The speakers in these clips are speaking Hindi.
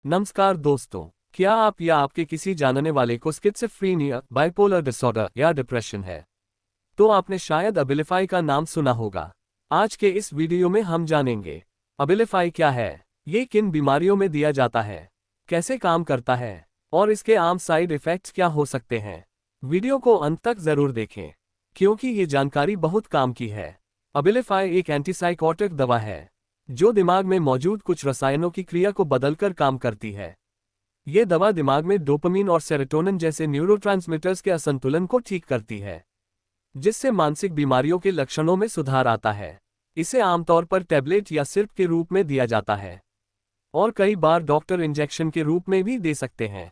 नमस्कार दोस्तों, क्या आप या आपके किसी जानने वाले को स्किज़ोफ्रेनिया, बाइपोलर डिसऑर्डर या डिप्रेशन है? तो आपने शायद अबिलिफाई का नाम सुना होगा। आज के इस वीडियो में हम जानेंगे अबिलिफाई क्या है, ये किन बीमारियों में दिया जाता है, कैसे काम करता है और इसके आम साइड इफ़ेक्ट्स क्या हो सकते हैं। वीडियो को अंत तक ज़रूर देखें, क्योंकि ये जानकारी बहुत काम की है। अबिलिफाई एक एंटीसाइकोटिक दवा है जो दिमाग में मौजूद कुछ रसायनों की क्रिया को बदलकर काम करती है। ये दवा दिमाग में डोपामिन और सेरोटोनिन जैसे न्यूरोट्रांसमीटर्स के असंतुलन को ठीक करती है, जिससे मानसिक बीमारियों के लक्षणों में सुधार आता है। इसे आमतौर पर टैबलेट या सिरप के रूप में दिया जाता है और कई बार डॉक्टर इंजेक्शन के रूप में भी दे सकते हैं।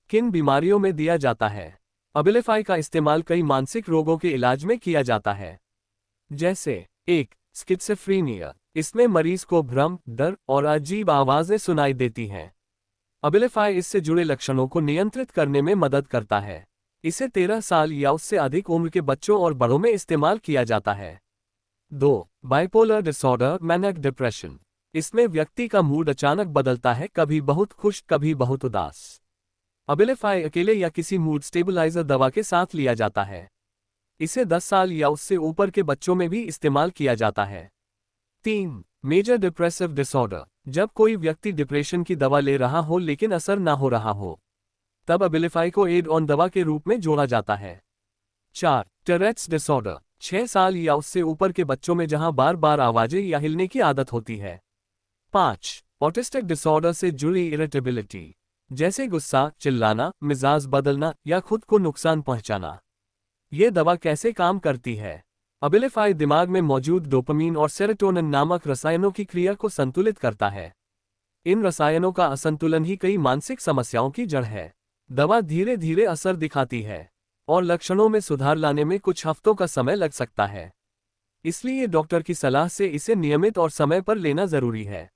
किन बीमारियों में दिया जाता है? अबिलिफाई का इस्तेमाल कई मानसिक रोगों के इलाज में किया जाता है, जैसे 1. स्किज़ोफ्रेनिया। इसमें मरीज को भ्रम, डर और अजीब आवाजें सुनाई देती हैं। अबिलिफाई इससे जुड़े लक्षणों को नियंत्रित करने में मदद करता है। इसे 13 साल या उससे अधिक उम्र के बच्चों और बड़ों में इस्तेमाल किया जाता है। 2. Bipolar disorder, manic depression. इसमें व्यक्ति का मूड अचानक बदलता है, कभी बहुत खुश, कभी बहुत उदास। अबिलिफाई अकेले या किसी मूड स्टेबलाइजर दवा के साथ लिया जाता है। इसे 10 साल या उससे ऊपर के बच्चों में भी इस्तेमाल किया जाता है। 3. Major depressive disorder. जब कोई व्यक्ति डिप्रेशन की दवा ले रहा हो लेकिन असर ना हो रहा हो, तब अबिलिफाई को एड ऑन दवा के रूप में जोड़ा जाता है। 4. Tourette's disorder. 6 साल या उससे ऊपर के बच्चों में जहां बार बार आवाजें या हिलने की आदत होती है। 5. ऑटिस्टिक डिसऑर्डर से जुड़ी इरिटेबिलिटी, जैसे गुस्सा, चिल्लाना, मिजाज बदलना या खुद को नुकसान पहुंचाना। ये दवा कैसे काम करती है? अबिलिफाई दिमाग में मौजूद डोपामिन और सेरोटोनिन नामक रसायनों की क्रिया को संतुलित करता है। इन रसायनों का असंतुलन ही कई मानसिक समस्याओं की जड़ है। दवा धीरे धीरे असर दिखाती है और लक्षणों में सुधार लाने में कुछ हफ्तों का समय लग सकता है। इसलिए डॉक्टर की सलाह से इसे नियमित और समय पर लेना जरूरी है।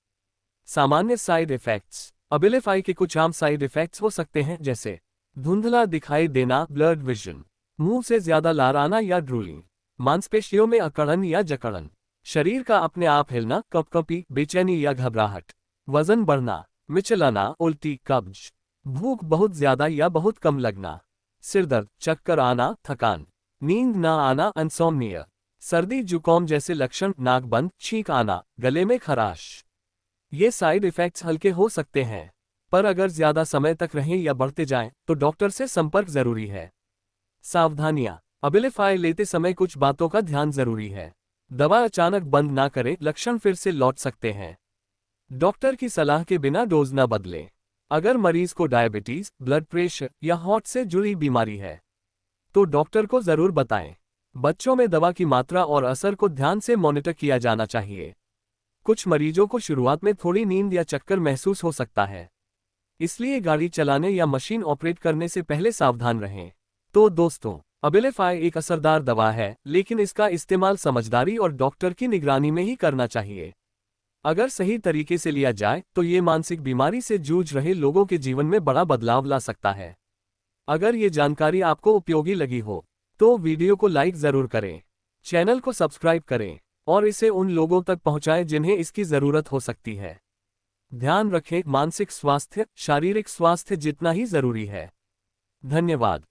सामान्य साइड इफेक्ट्स। अबिलिफाई के कुछ आम साइड इफेक्ट्स हो सकते हैं, जैसे धुंधला दिखाई देना, ब्लर्ड विजन, मुंह से ज्यादा लार आना या ड्रूलिंग, मांसपेशियों में अकड़न या जकड़न, शरीर का अपने आप हिलना, कपकपी, बेचैनी या घबराहट, वजन बढ़ना, मिचलाना, उल्टी, कब्ज, भूख बहुत ज्यादा या बहुत कम लगना, सिरदर्द, चक्कर आना, थकान, नींद ना आना, इंसोम्निया, सर्दी जुकाम जैसे लक्षण, नाक बंद, छींक आना, गले में खराश। ये साइड इफेक्ट्स हल्के हो सकते हैं, पर अगर ज्यादा समय तक रहें या बढ़ते जाएं, तो डॉक्टर से संपर्क जरूरी है। सावधानियां। अबिलिफाई लेते समय कुछ बातों का ध्यान जरूरी है। दवा अचानक बंद ना करें, लक्षण फिर से लौट सकते हैं। डॉक्टर की सलाह के बिना डोज ना बदलें। अगर मरीज को डायबिटीज, ब्लड प्रेशर या हार्ट से जुड़ी बीमारी है, तो डॉक्टर को जरूर बताएं। बच्चों में दवा की मात्रा और असर को ध्यान से मॉनिटर किया जाना चाहिए। कुछ मरीजों को शुरुआत में थोड़ी नींद या चक्कर महसूस हो सकता है, इसलिए गाड़ी चलाने या मशीन ऑपरेट करने से पहले सावधान रहें। तो दोस्तों, अबिलिफाई एक असरदार दवा है, लेकिन इसका इस्तेमाल समझदारी और डॉक्टर की निगरानी में ही करना चाहिए। अगर सही तरीके से लिया जाए तो ये मानसिक बीमारी से जूझ रहे लोगों के जीवन में बड़ा बदलाव ला सकता है। अगर ये जानकारी आपको उपयोगी लगी हो, तो वीडियो को लाइक जरूर करें, चैनल को सब्सक्राइब करें और इसे उन लोगों तक पहुंचाएं जिन्हें इसकी जरूरत हो सकती है। ध्यान रखें, मानसिक स्वास्थ्य शारीरिक स्वास्थ्य जितना ही जरूरी है। धन्यवाद।